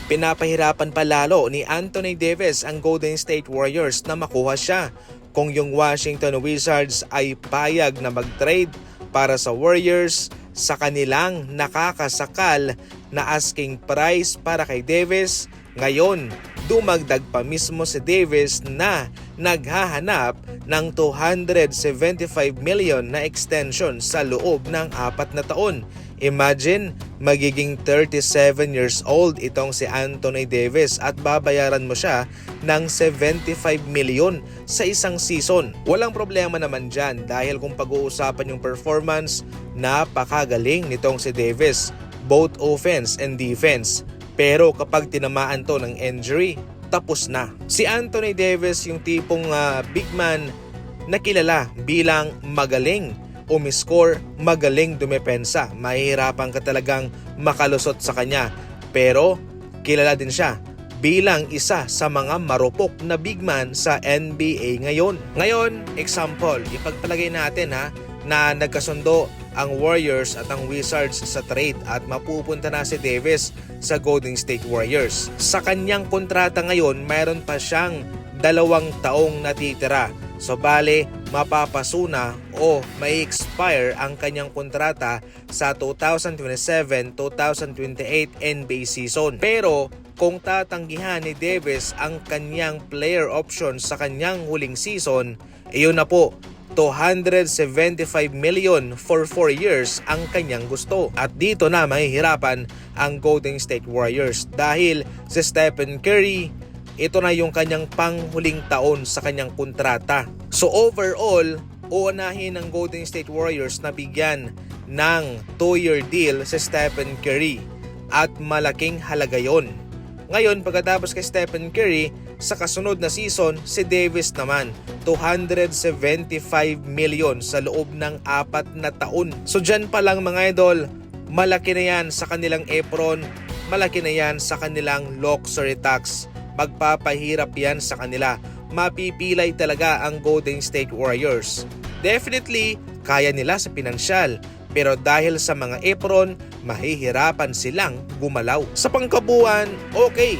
Pinapahirapan pa lalo ni Anthony Davis ang Golden State Warriors na makuha siya kung yung Washington Wizards ay payag na mag-trade para sa Warriors sa kanilang nakakasakal na asking price para kay Davis. Ngayon, dumagdag pa mismo si Davis na naghahanap ng $275 million na extension sa loob ng 4 na taon. Imagine, magiging 37 years old itong si Anthony Davis at babayaran mo siya ng $75 million sa isang season. Walang problema naman dyan dahil kung pag-uusapan yung performance, napakagaling nitong si Davis, both offense and defense. Pero kapag tinamaan to ng injury, tapos na. Si Anthony Davis yung tipong big man na kilala bilang magaling umiscore, magaling dumepensa. Mahihirapan ka talagang makalusot sa kanya. Pero kilala din siya bilang isa sa mga marupok na big man sa NBA ngayon. Ngayon, example, ipagpalagay natin na nagkasundo ang Warriors at ang Wizards sa trade at mapupunta na si Davis sa Golden State Warriors. Sa kanyang kontrata ngayon, mayroon pa siyang 2 taong natitira. So bale, mapapasuna o may expire ang kanyang kontrata sa 2027-2028 NBA season. Pero kung tatanggihan ni Davis ang kanyang player option sa kanyang huling season, iyon na po, $275 million for 4 years ang kanyang gusto. At dito na mahihirapan ang Golden State Warriors dahil si Stephen Curry, ito na yung kanyang panghuling taon sa kanyang kontrata. So overall, uunahin ng Golden State Warriors na bigyan ng 2-year deal si Stephen Curry at malaking halaga yon. Ngayon, pagkatapos kay Stephen Curry, sa kasunod na season, si Davis naman, $275 million sa loob ng 4 na taon. So dyan pa lang mga idol, malaki na yan sa kanilang apron, malaki na yan sa kanilang luxury tax. Magpapahirap yan sa kanila. Mapipilay talaga ang Golden State Warriors. Definitely, kaya nila sa pinansyal. Pero dahil sa mga apron, mahihirapan silang gumalaw. Sa pangkabuuan, okay,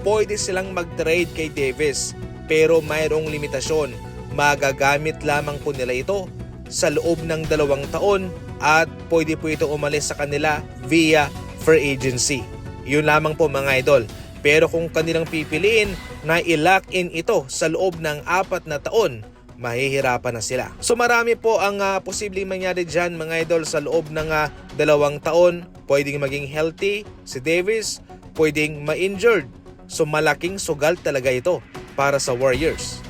pwede silang mag-trade kay Davis. Pero mayroong limitasyon. Magagamit lamang po nila ito sa loob ng 2 taon at pwede po ito umalis sa kanila via free agency. Yun lamang po mga idol. Pero kung kanilang pipiliin na i-lock in ito sa loob ng 4 na taon, mahihirapan na sila. So marami po ang posibleng mangyari dyan mga idol sa loob ng 2 taon. Pwedeng maging healthy si Davis, pwedeng ma-injured. So malaking sugal talaga ito para sa Warriors.